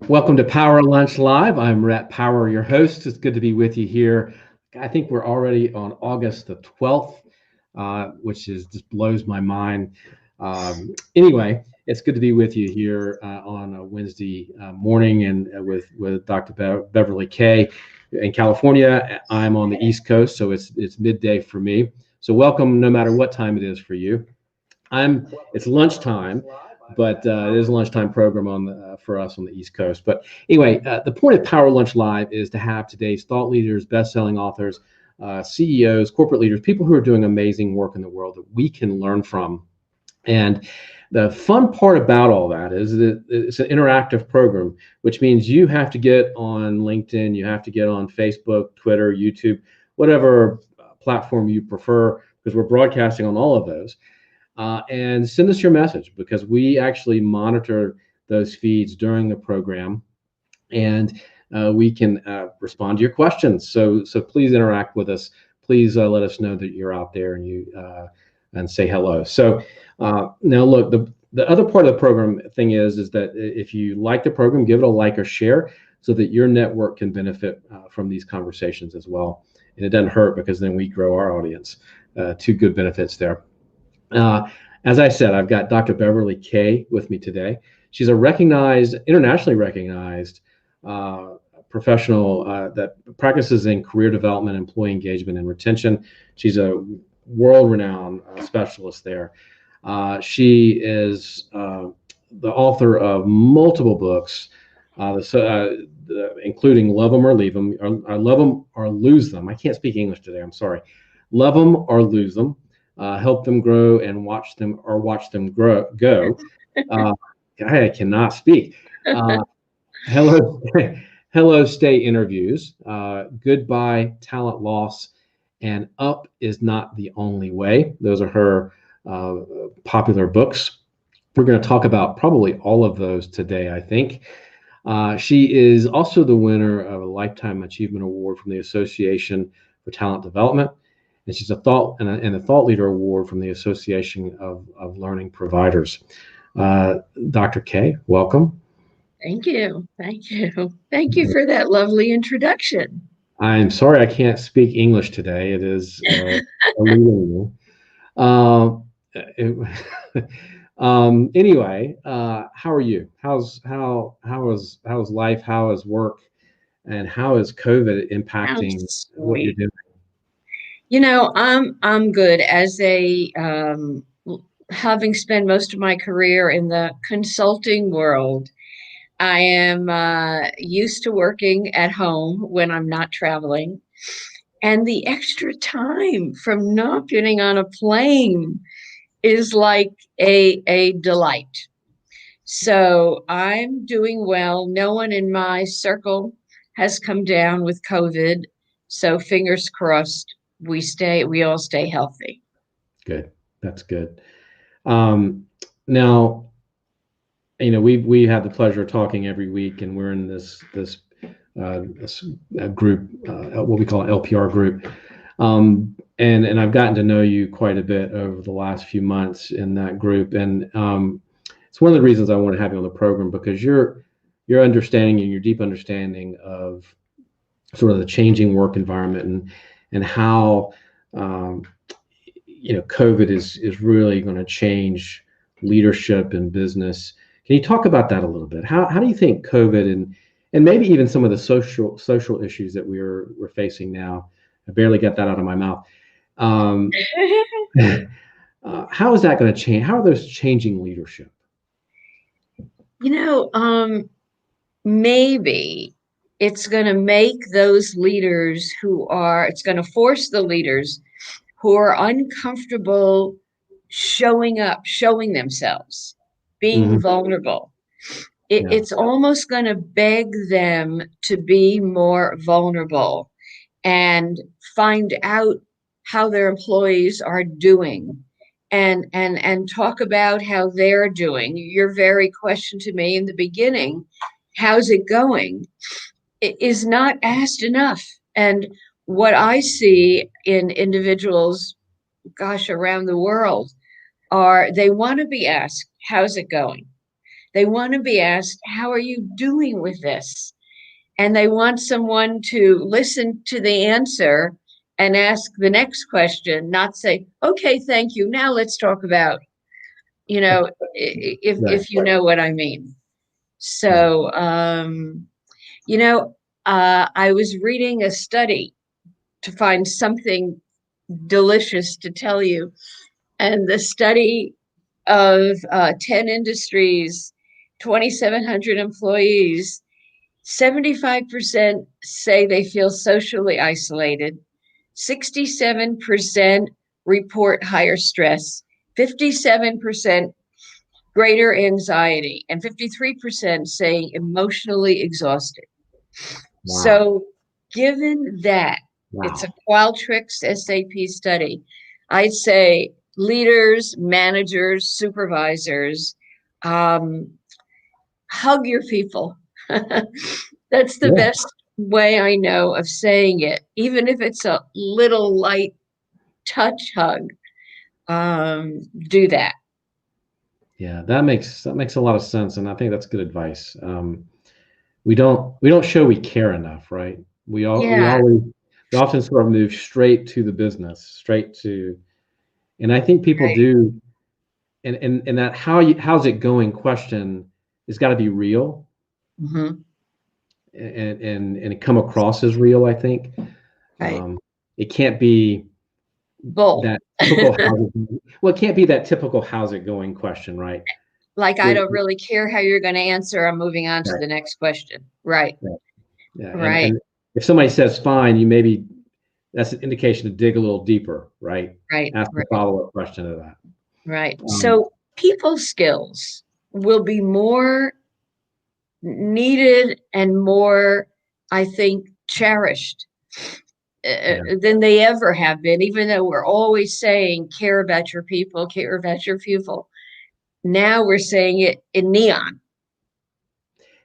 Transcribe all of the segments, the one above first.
Welcome to Power Lunch Live. I'm Rhett Power, your host. It's good to be with you here. I think we're already on August the 12th, which is just blows my mind. Anyway, it's good to be with you here on a Wednesday morning and with Dr. Beverly Kaye in California. I'm on the East Coast, so it's midday for me. So welcome, no matter what time it is for you. It's lunchtime, but it is a lunchtime program for us on the East Coast. But anyway, the point of Power Lunch Live is to have today's thought leaders, best-selling authors, CEOs, corporate leaders, people who are doing amazing work in the world that we can learn from. And the fun part about all that is that it's an interactive program, which means you have to get on LinkedIn, you have to get on Facebook, Twitter, YouTube, whatever platform you prefer, because we're broadcasting on all of those. And send us your message, because we actually monitor those feeds during the program, and we can respond to your questions. So please interact with us. Please let us know that you're out there and say hello. So now look, the other part of the program thing is that if you like the program, give it a like or share so that your network can benefit from these conversations as well. And it doesn't hurt, because then we grow our audience. Two good benefits there. As I said, I've got Dr. Beverly Kaye with me today. She's a internationally recognized professional that practices in career development, employee engagement, and retention. She's a world-renowned specialist there. She is the author of multiple books, including Love 'Em or Leave 'Em, or Love 'Em or Lose Them. I can't speak English today, I'm sorry. Love 'Em or Lose Them. Help them grow and watch them go. I cannot speak. Hello, hello, stay interviews. Goodbye, talent loss, and up is not the only way. Those are her popular books. We're going to talk about probably all of those today, I think. She is also the winner of a Lifetime Achievement Award from the Association for Talent Development. And she's a thought leader award from the Association of Learning Providers. Dr. Kaye, welcome. Thank you. Thank you. Thank you for that lovely introduction. I'm sorry I can't speak English today. It is eluding me. Anyway, how are you? How's life? How is work? And how is COVID impacting what you're doing? You know, I'm good. As a having spent most of my career in the consulting world, I am used to working at home when I'm not traveling, and the extra time from not getting on a plane is like a delight. So I'm doing well. No one in my circle has come down with COVID. So fingers crossed we all stay healthy. Good. That's good. Now, we have the pleasure of talking every week, and we're in this group, what we call an LPR group. And I've gotten to know you quite a bit over the last few months in that group. And it's one of the reasons I want to have you on the program, because your understanding and your deep understanding of sort of the changing work environment and how COVID is really going to change leadership and business. Can you talk about that a little bit? How do you think COVID and maybe even some of the social issues that we're facing now? I barely got that out of my mouth. How is that going to change? How are those changing leadership? Maybe it's going to make those leaders it's going to force the leaders who are uncomfortable showing up, showing themselves, being vulnerable. It's almost going to beg them to be more vulnerable and find out how their employees are doing and talk about how they're doing. Your very question to me in the beginning, how's it going, it is not asked enough. And what I see in individuals, around the world, are they want to be asked, how's it going? They want to be asked, how are you doing with this? And they want someone to listen to the answer and ask the next question, not say, okay, thank you. Now let's talk about, Right. if you know what I mean. Right. So, I was reading a study to find something delicious to tell you. And the study of 10 industries, 2,700 employees, 75% say they feel socially isolated, 67% report higher stress, 57% greater anxiety, and 53% saying emotionally exhausted. Wow. So, given that it's a Wow. Qualtrics SAP study, I'd say leaders, managers, supervisors, um, hug your people. That's the Yeah. best way I know of saying it, even if it's a little light touch hug. Do that. Yeah. That makes a lot of sense, and I think that's good advice. We don't show we care enough, right? Yeah, We often sort of move straight to the business, straight to, and I think people right. do, and that how's it going question has got to be real Hmm. and come across as real. I think Right. um, it can't be Bull. that typical well, it can't be that typical how's it going question, right? Like, I It, don't really care how you're going to answer. I'm moving on to right, the next question. Right. right, yeah, Right. and if somebody says fine, you maybe that's an indication to dig a little deeper, right? Right. Ask a Right. follow up question to that. Right. Um, So people skills will be more needed and more, I think, cherished yeah. than they ever have been, even though we're always saying care about your people, care about your people. Now we're saying it in neon.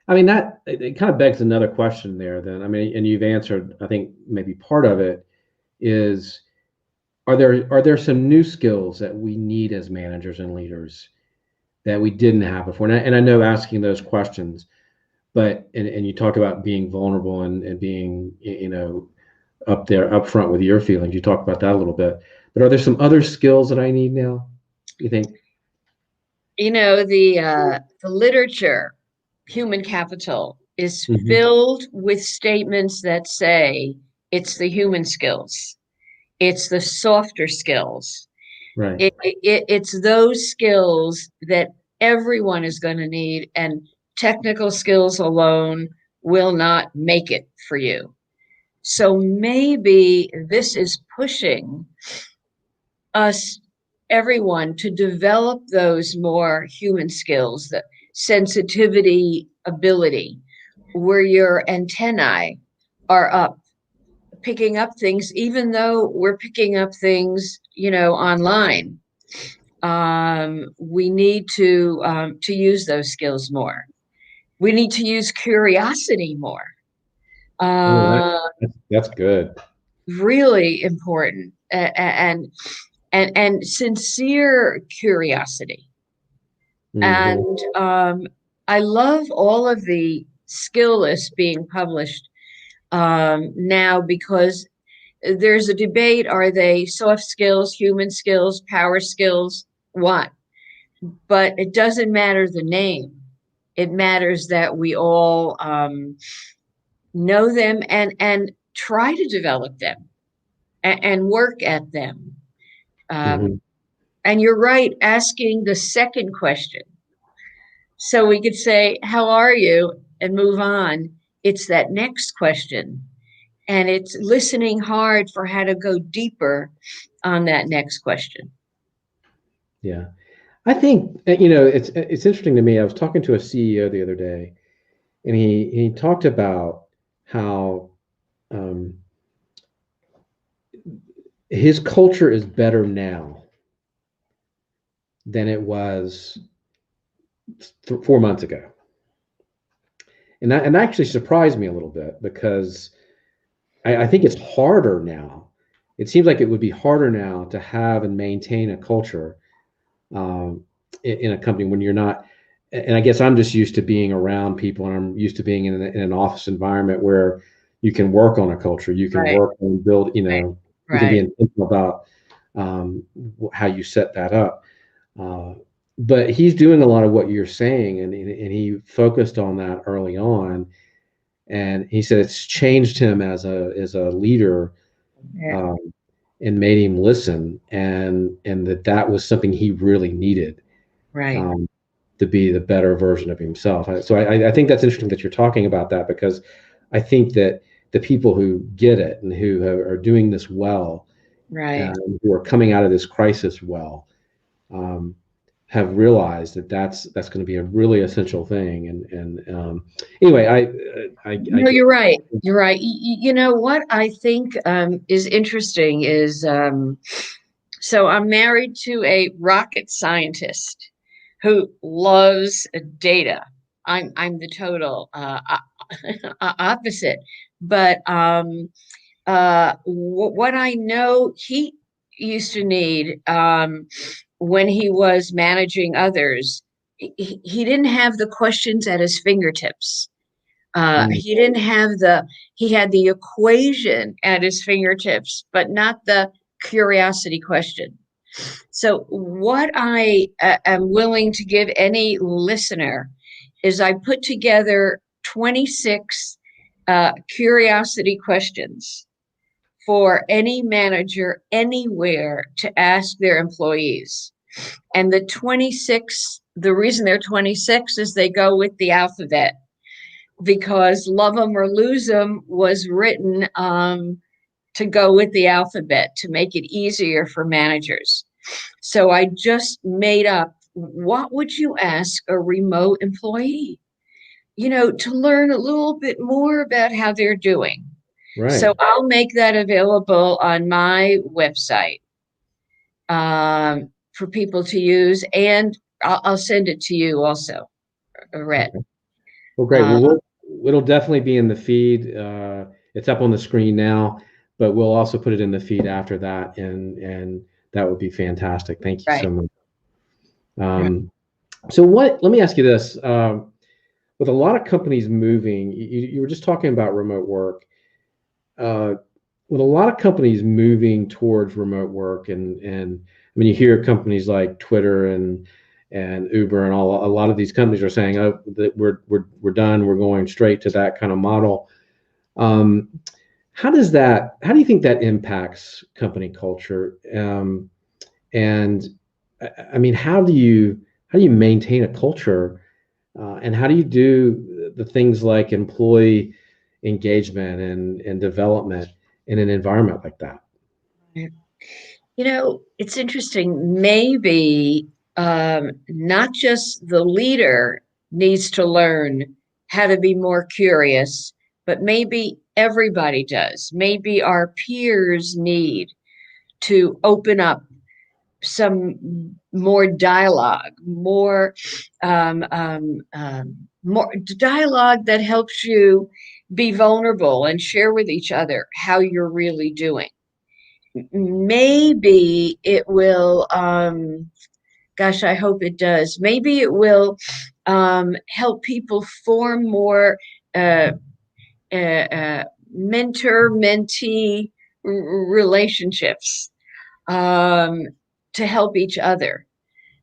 I mean, that it kind of begs another question there. Then, I mean, and you've answered. I think maybe part of it is are there some new skills that we need as managers and leaders that we didn't have before? And I know asking those questions, but and you talk about being vulnerable and being up there up front with your feelings. You talk about that a little bit. But are there some other skills that I need now? You think? The literature, human capital, is Hmm. filled with statements that say it's the human skills, it's the softer skills. Right. It's those skills that everyone is going to need, and technical skills alone will not make it for you. So maybe this is pushing us, everyone, to develop those more human skills, the sensitivity ability, where your antennae are up, picking up things, even though we're picking up things, online. We need to use those skills more. We need to use curiosity more. Oh, Uh, that's good. Really important, and sincere curiosity. Hmm. And I love all of the skill lists being published now, because there's a debate: are they soft skills, human skills, power skills? What? But it doesn't matter the name. It matters that we all know them and try to develop them and work at them. Hmm. Um, and you're right, asking the second question. So we could say, how are you? And move on. It's that next question. And it's listening hard for how to go deeper on that next question. Yeah. I think it's interesting to me. I was talking to a CEO the other day, and he talked about how um, his culture is better now than it was 4 months ago, and that actually surprised me a little bit because I think it's harder now. It seems like it would be harder now to have and maintain a culture um, in a company when you're not. and I guess I'm just used to being around people, and I'm used to being in an office environment where you can work on a culture, you can Right, work and build, right, you can be right, intentional about how you set that up. Uh, but he's doing a lot of what you're saying, and he focused on that early on, and he said it's changed him as a leader, yeah, um, and made him listen, and that was something he really needed, right, um, to be the better version of himself. So I think that's interesting that you're talking about that, because I think that the people who get it and who are doing this well, right. who are coming out of this crisis well, um, have realized that that's going to be a really essential thing. And anyway, I No, get. you're right. You're right. You know what I think is interesting is so I'm married to a rocket scientist who loves data. I'm the total opposite. But what I know he used to need when he was managing others, he didn't have the questions at his fingertips. Mm, He didn't have the, he had the equation at his fingertips, but not the curiosity question. So, what I am willing to give any listener is I put together 26 curiosity questions for any manager anywhere to ask their employees. And the 26, the reason they're 26 is they go with the alphabet, because Love 'em or Lose 'em was written to go with the alphabet to make it easier for managers. So I just made up, what would you ask a remote employee? To learn a little bit more about how they're doing. right. So I'll make that available on my website for people to use, and I'll send it to you also, Rhett. Okay. Well, great. Uh, It'll definitely be in the feed. It's up on the screen now, but we'll also put it in the feed after that, and that would be fantastic. Thank you right, so much. right. Um, so let me ask you this. With a lot of companies moving, you were just talking about remote work. Uh, with a lot of companies moving towards remote work, and I mean, you hear companies like Twitter and Uber and a lot of these companies are saying, oh, that we're done, we're going straight to that kind of model. Um, how do you think that impacts company culture? And I mean, how do you maintain a culture, and how do you do the things like employee engagement and development in an environment like that? It's interesting. Maybe not just the leader needs to learn how to be more curious, but maybe everybody does. Maybe our peers need to open up some more dialogue, more dialogue that helps you be vulnerable and share with each other how you're really doing. Maybe it will, gosh, I hope it does. Maybe it will help people form more uh, mentor mentee relationships, um, to help each other.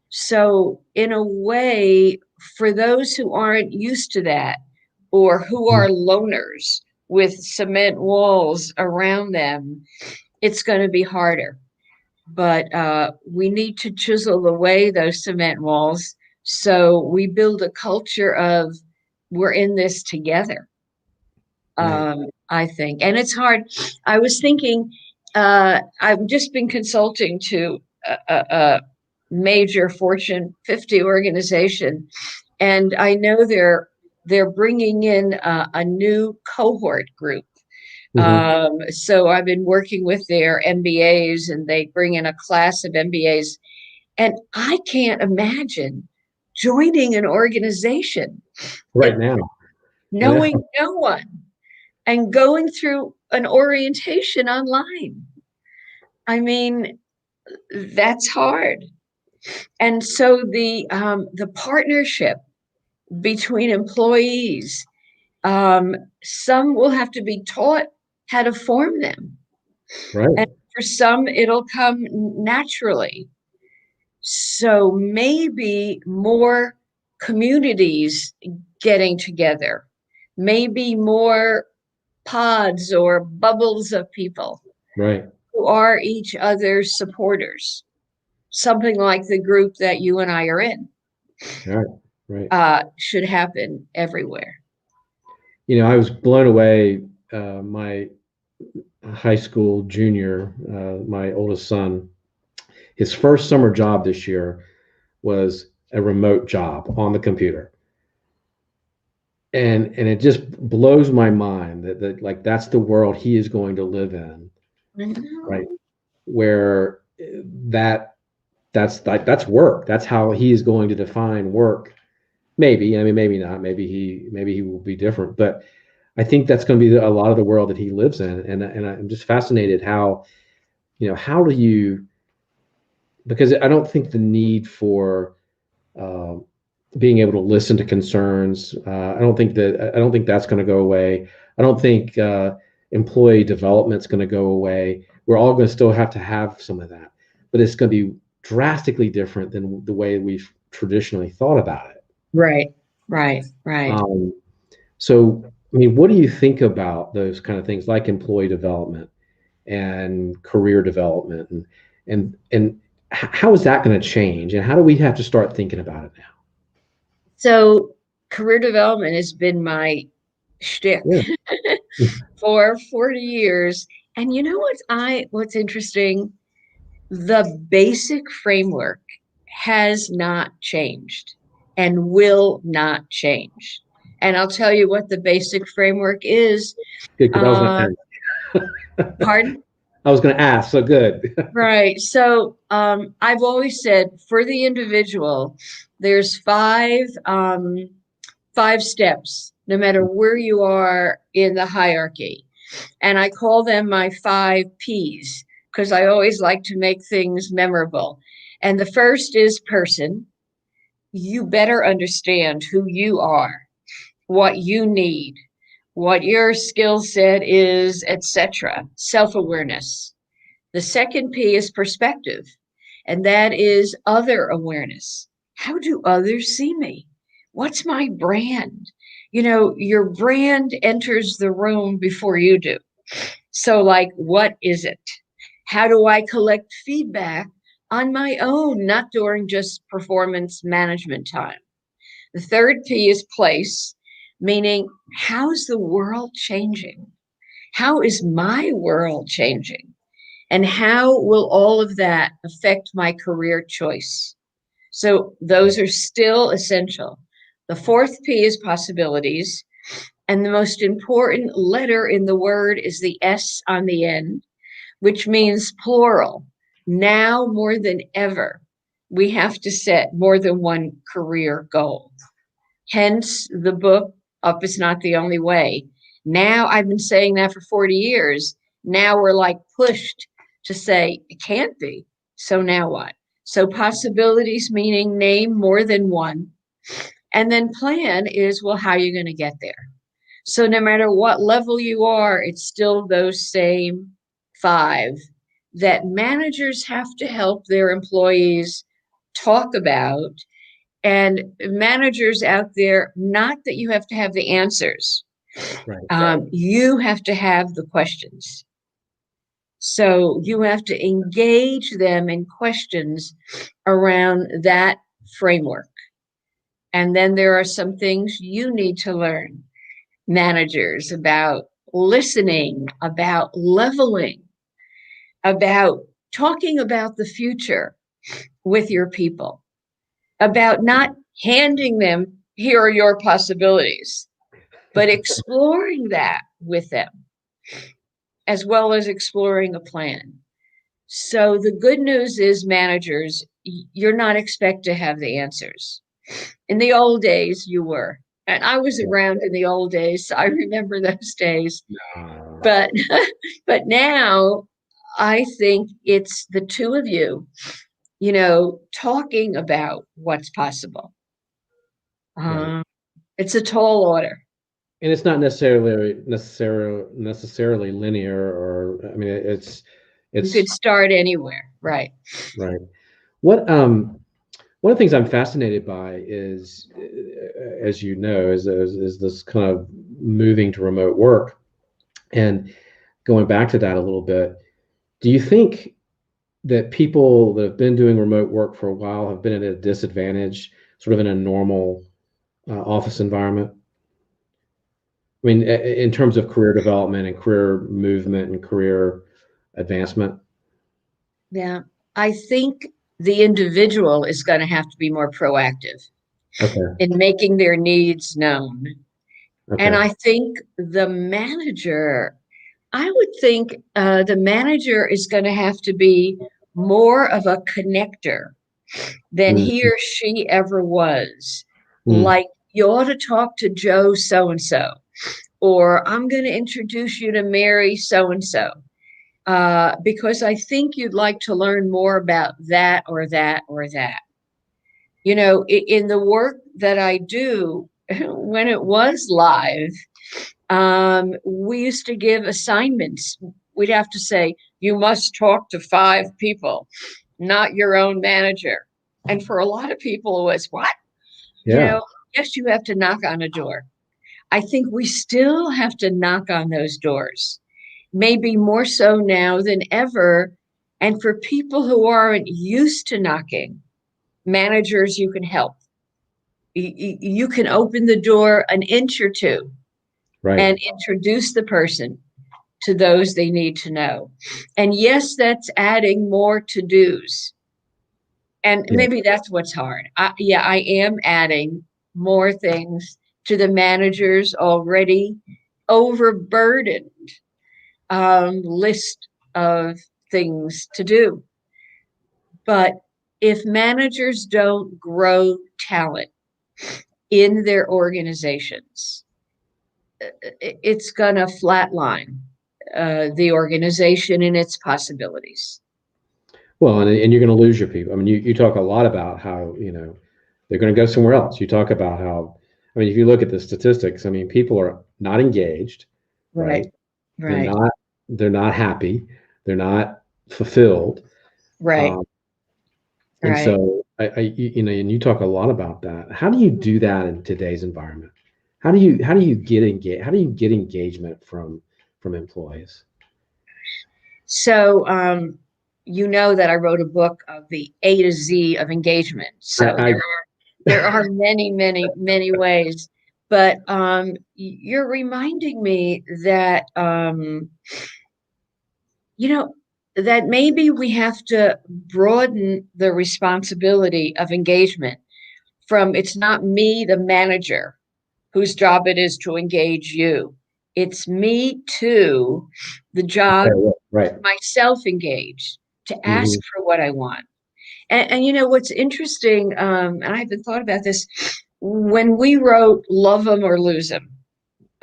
So, in a way, for those who aren't used to that, or who are loners with cement walls around them, it's going to be harder. But we need to chisel away those cement walls so we build a culture of we're in this together. Right. I think, and it's hard. I was thinking, I've just been consulting to a major Fortune 50 organization, and I know they're bringing in a new cohort group. Hmm. So I've been working with their MBAs, and they bring in a class of MBAs, and I can't imagine joining an organization Right and now. I know. knowing no one and going through an orientation online. I mean, that's hard. And so the partnership. between employees. Some will have to be taught how to form them. And Right. for some, it'll come naturally. So maybe more communities getting together, maybe more pods or bubbles of people Right. who are each other's supporters, something like the group that you and I are in, Right. Right. should happen everywhere. I was blown away. My high school junior, my oldest son, his first summer job this year was a remote job on the computer. And it just blows my mind that like that's the world he is going to live in, I right? know. Where that that's work. That's how he is going to define work. Maybe, I mean, maybe not. Maybe he will be different. But I think that's going to be a lot of the world that he lives in. And I'm just fascinated how, how do you, because I don't think the need for uh, being able to listen to concerns. I don't think that's going to go away. I don't think employee development is going to go away. We're all going to still have to have some of that, but it's going to be drastically different than the way we've traditionally thought about it. Right, right, right. Um, so, I mean, what do you think about those kind of things like employee development and career development, and how is that going to change, and how do we have to start thinking about it now? So career development has been my shtick Yeah. for 40 years. And you know what's interesting? The basic framework has not changed and will not change. And I'll tell you what the basic framework is. Good, because I was going Uh, to ask. Pardon? I was going to ask. So good. Right. So I've always said for the individual, there's five steps, no matter where you are in the hierarchy. And I call them my 5 Ps because I always like to make things memorable. And the first is person. You better understand who you are, what you need, what your skill set is, etc. Self-awareness. The second P is perspective, and that is other awareness. How do others see me? What's my brand? Your brand enters the room before you do. So, like, what is it? How do I collect feedback on my own, not during just performance management time? The third P is place, meaning how's the world changing? How is my world changing? And how will all of that affect my career choice? So those are still essential. The fourth P is possibilities. And the most important letter in the word is the S on the end, which means plural. Now more than ever, we have to set more than one career goal. Hence the book, Up is Not the Only Way. Now I've been saying that for 40 years. Now we're like pushed to say it can't be. So now what? So possibilities meaning name more than one. And then plan is, well, how are you going to get there? So no matter what level you are, it's still those same 5 that managers have to help their employees talk about. And managers out there, not that you have to have the answers, Right. you have to have the questions. So you have to engage them in questions around that framework. And then there are some things you need to learn, managers, about listening, about leveling, about talking about the future with your people, about not handing them, here are your possibilities, but exploring that with them, as well as exploring a plan. So the good news is, managers, you're not expected to have the answers. In the old days, you were. And I was around in the old days, so I remember those days. Uh, But but now I think it's the two of you, talking about what's possible. right. It's a tall order. And it's not necessarily linear, or I mean, You it's could start anywhere, right? right. What one of the things I'm fascinated by is, as you know, is this kind of moving to remote work, and going back to that a little bit. Do you think that people that have been doing remote work for a while have been at a disadvantage, sort of in a normal office environment? I mean, in terms of career development and career movement and career advancement. Yeah. I think the individual is going to have to be more proactive Okay. in making their needs known. And Okay. I think the manager, I would think the manager is going to have to be more of a connector than he Mm, or she ever was. mm, Like, you ought to talk to Joe so and so, or I'm going to introduce you to Mary so and so, because I think you'd like to learn more about that or that or that. In the work that I do, when it was live, we used to give assignments. We'd have to say, you must talk to 5 people, not your own manager. And for a lot of people, it was what? You yeah. know, yes, you have to knock on a door. I think we still have to knock on those doors, maybe more so now than ever. And for people who aren't used to knocking, managers, you can help. You can open the door an inch or two Right. and introduce the person to those they need to know. And yes, that's adding more to dos. And Yeah. maybe that's what's hard. Yeah, I am adding more things to the manager's already overburdened list of things to do. But if managers don't grow talent in their organizations, it's going to flatline the organization and its possibilities. Well, and you're going to lose your people. I mean, you talk a lot about how, they're going to go somewhere else. You talk about how, I mean, if you look at the statistics, I mean, people are not engaged, Right, right? They're right, not, they're not happy. They're not fulfilled. right, Um, and right. so and you talk a lot about that. How do you do that in today's environment? How do you get engaged? How do you get engagement from employees? So, you know that I wrote a book of the A to Z of engagement. So I there are many, many, many ways. But you're reminding me that you know that maybe we have to broaden the responsibility of engagement from it's not me, the manager, whose job it is to engage you. It's me too, the job, right. myself engaged, to ask Hmm. for what I want. And what's interesting, and I haven't thought about this, when we wrote Love 'em or Lose 'em,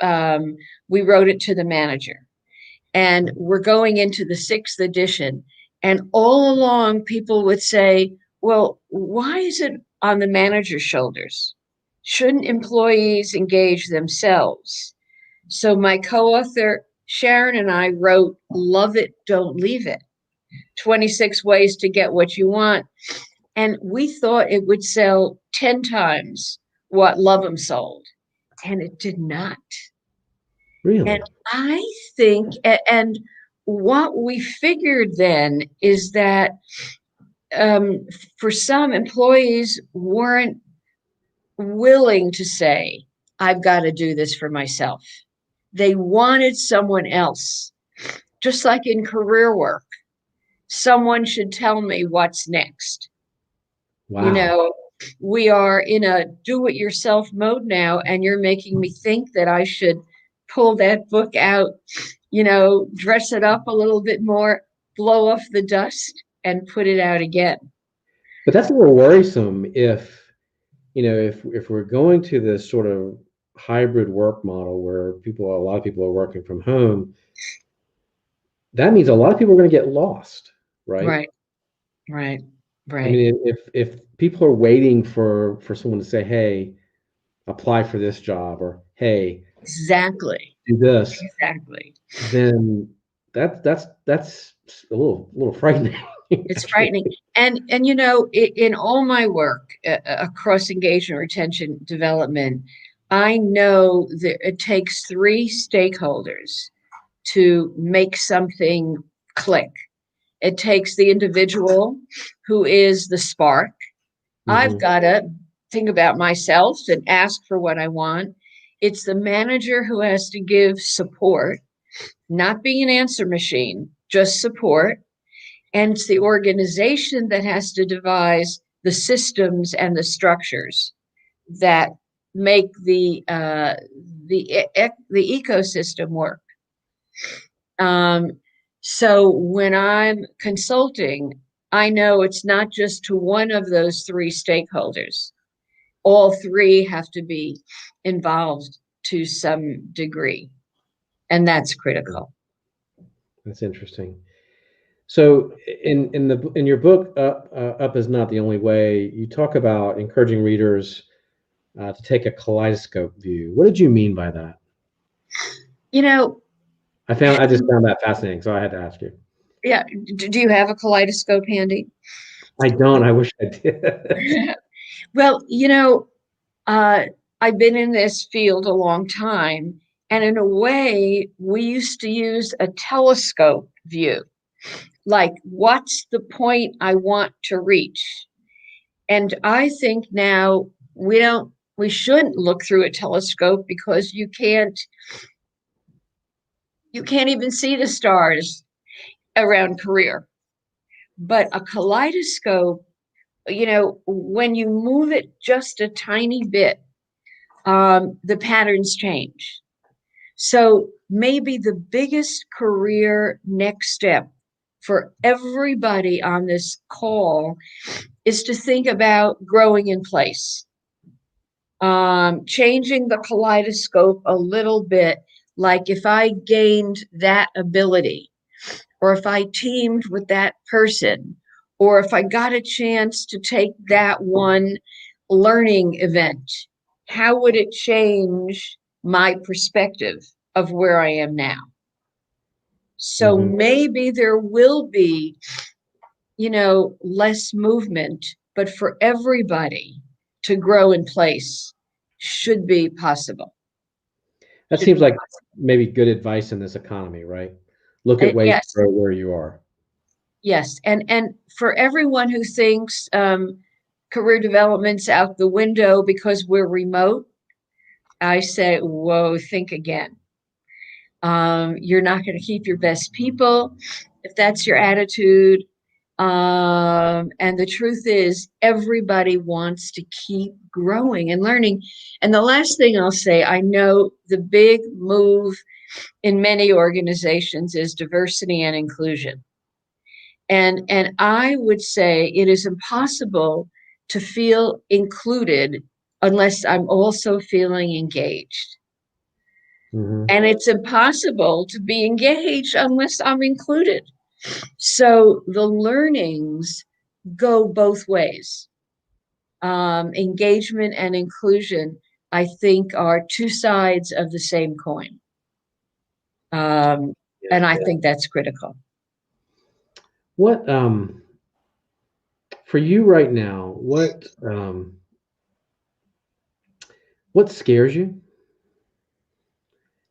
um, we wrote it to the manager. And we're going into the 6th edition. And all along, people would say, well, why is it on the manager's shoulders? Shouldn't employees engage themselves? So my co-author, Sharon, and I wrote Love It, Don't Leave It, 26 ways to get what you want. And we thought it would sell 10 times what Love 'em sold. And it did not. And Really? I think, and what we figured then is that for some employees weren't willing to say, I've got to do this for myself. They wanted someone else, just like in career work. Someone should tell me what's next. You Wow. know, we are in a do it yourself mode now, and you're making me think that I should pull that book out, dress it up a little bit more, blow off the dust, and put it out again. But that's a little worrisome if we're going to this sort of hybrid work model where a lot of people are working from home, that means a lot of people are going to get lost, right? Right, right, I right. mean, if people are waiting for someone to say, "Hey, apply for this job, or hey, Exactly. do this, Exactly. then that's a little frightening, It's actually. frightening. And you know, in all my work across engagement, retention, development, I know that it takes three stakeholders to make something click. It takes the individual who is the spark. I've Hmm. got to think about myself and ask for what I want. It's the manager who has to give support, not being an answer machine, just support. And it's the organization that has to devise the systems and the structures that make the ecosystem work. Um, so when I'm consulting, I know it's not just to one of those three stakeholders. All three have to be involved to some degree, and that's critical. That's interesting. So in your book, Up is Not the Only Way, you talk about encouraging readers to take a kaleidoscope view. What did you mean by that? You know, I just found that fascinating, so I had to ask you. yeah, do you have a kaleidoscope handy? I don't. I wish I did. Well, you know, uh, I've been in this field a long time, and in a way, we used to use a telescope view. Like, what's the point I want to reach? And I think now we shouldn't look through a telescope because you can't even see the stars around career. But a kaleidoscope, you know, when you move it just a tiny bit, the patterns change. So maybe the biggest career next step for everybody on this call is to think about growing in place, changing the kaleidoscope a little bit. Like if I gained that ability, or if I teamed with that person, or if I got a chance to take that one learning event, how would it change my perspective of where I am now? So Hmm. maybe there will be, you know, less movement, but for everybody to grow in place should be possible. That Should seems be like possible. maybe good advice in this economy, right? Look at ways to Yes, grow where you are. yes, and for everyone who thinks career development's out the window because we're remote, I say, whoa, think again. You're not going to keep your best people if that's your attitude. And the truth is, everybody wants to keep growing and learning. And the last thing I'll say, I know the big move in many organizations is diversity and inclusion. And I would say it is impossible to feel included unless I'm also feeling engaged. Hmm. And it's impossible to be engaged unless I'm included. So the learnings go both ways. Engagement and inclusion, I think, are two sides of the same coin. Um, Yeah. and I think that's critical. What for you right now? What scares you,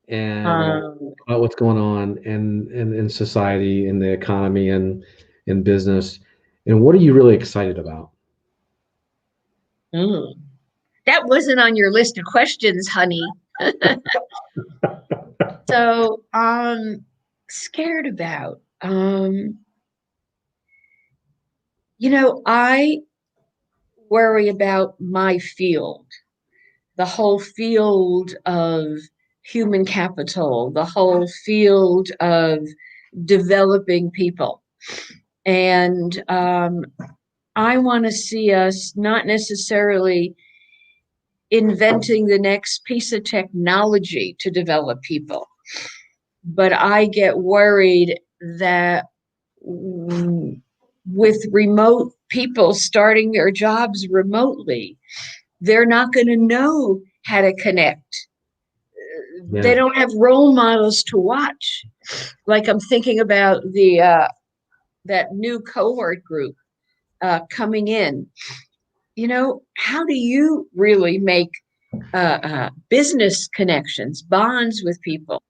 and Um, about what's going on in society, in the economy, and in business, and what are you really excited about? mm. That wasn't on your list of questions, honey. So, scared about. You know, I worry about my field, the whole field of human capital, the whole field of developing people. And I want to see us not necessarily inventing the next piece of technology to develop people, but I get worried that with remote people starting their jobs remotely, they're not going to know how to connect. They Yeah. don't have role models to watch. Like I'm thinking about that new cohort group coming in. How do you really make business connections, bonds with people?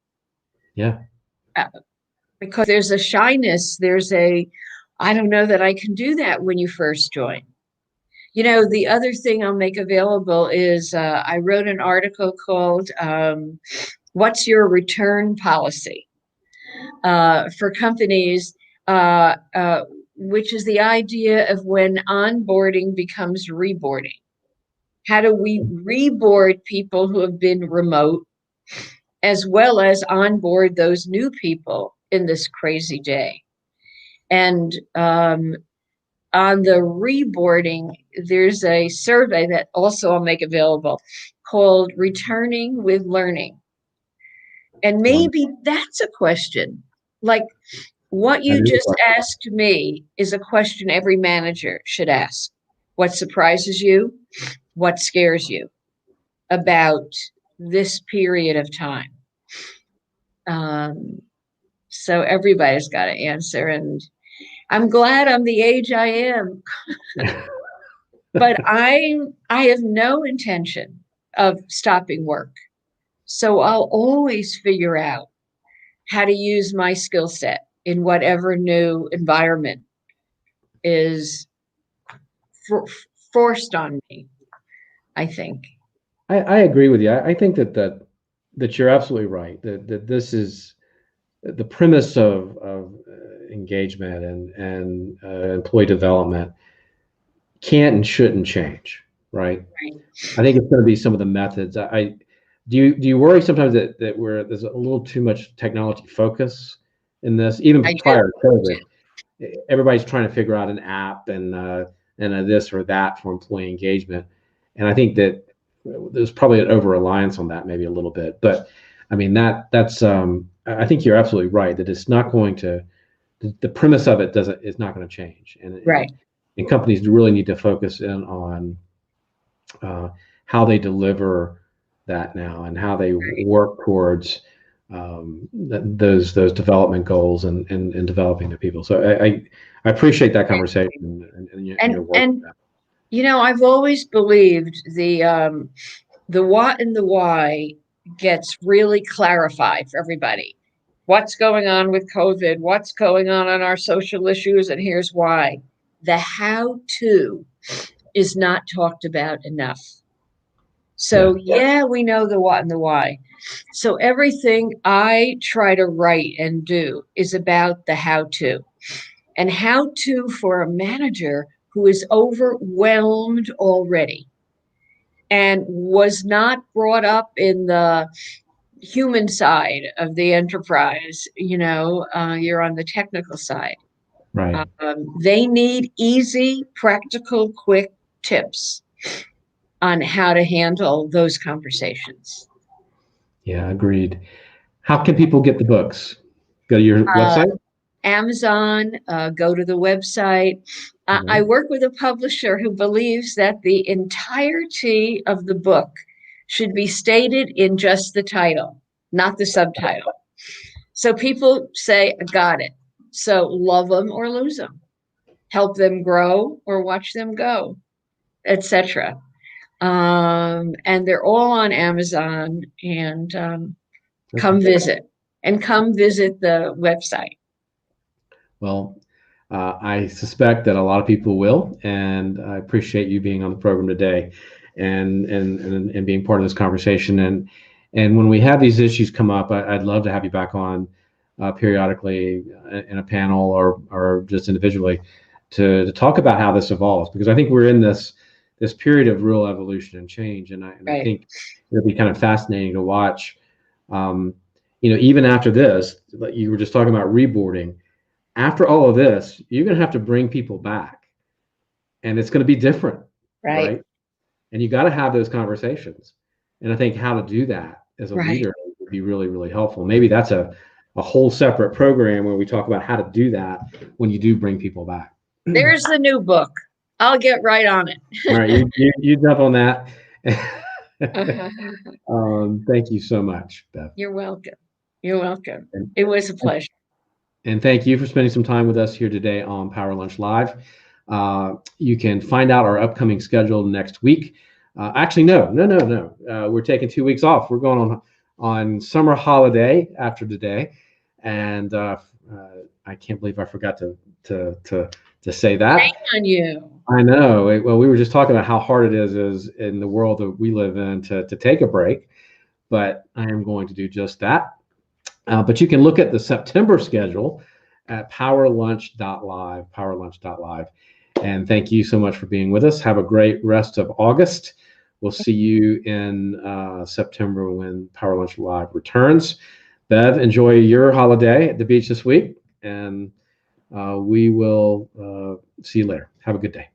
Yeah. Because there's a shyness. I don't know that I can do that when you first join. The other thing I'll make available is I wrote an article called What's Your Return Policy for companies, which is the idea of when onboarding becomes reboarding. How do we reboard people who have been remote, as well as onboard those new people in this crazy day? And on the reboarding, there's a survey that also I'll make available called Returning with Learning. And maybe that's a question. Like what you just asked me is a question every manager should ask. What surprises you? What scares you about this period of time? So everybody's got to answer. And I'm glad I'm the age I am. But I have no intention of stopping work. So I'll always figure out how to use my skill set in whatever new environment is forced on me, I think. I agree with you. I think that you're absolutely right. That this is the premise of engagement and employee development can't and shouldn't change, right? Right. I think it's going to be some of the methods. Do you worry sometimes that there's a little too much technology focus in this, even prior to COVID? Everybody's trying to figure out an app and a this or that for employee engagement, and I think that there's probably an over reliance on that, maybe a little bit. But I mean that's I think you're absolutely right that it's not going to. The premise of it is not going to change, Right. And companies really need to focus in on how they deliver that now and how they work towards those development goals and developing the people. So I appreciate that conversation and your work. And I've always believed the what and the why gets really clarified for everybody. What's going on with COVID? What's going on our social issues? And here's why. The how to is not talked about enough. So yeah, we know the what and the why. So everything I try to write and do is about the how to. And how to for a manager who is overwhelmed already and was not brought up in the human side of the enterprise. You're on the technical side. Right. They need easy, practical, quick tips on how to handle those conversations. Yeah, agreed. How can people get the books? Go to your website? Amazon, go to the website. I work with a publisher who believes that the entirety of the book should be stated in just the title, not the subtitle. So people say, I got it. So love them or lose them, help them grow or watch them go, etc. And they're all on Amazon. And come visit the website. Well, I suspect that a lot of people will, and I appreciate you being on the program today, and being part of this conversation. And when we have these issues come up, I'd love to have you back on periodically in a panel or just individually to talk about how this evolves, because I think we're in this period of real evolution and change, and I think it'll be kind of fascinating to watch. Even after this, like you were just talking about reboarding. After all of this, you're going to have to bring people back, and it's going to be different, right? And you got to have those conversations. And I think how to do that as a leader would be really, really helpful. Maybe that's a whole separate program where we talk about how to do that when you do bring people back. There's the new book. I'll get right on it. All right, you jump on that. Thank you so much, Bev. You're welcome. You're welcome. And, It was a pleasure. and thank you for spending some time with us here today on Power Lunch Live. You can find out our upcoming schedule next week. Actually, no. We're taking 2 weeks off. We're going on summer holiday after today, and I can't believe I forgot to say that. Shame on you. I know. Well, we were just talking about how hard it is in the world that we live in to take a break, but I am going to do just that. But you can look at the September schedule at powerlunch.live, powerlunch.live. And thank you so much for being with us. Have a great rest of August. We'll see you in September when Power Lunch Live returns. Bev, enjoy your holiday at the beach this week, and we will see you later. Have a good day.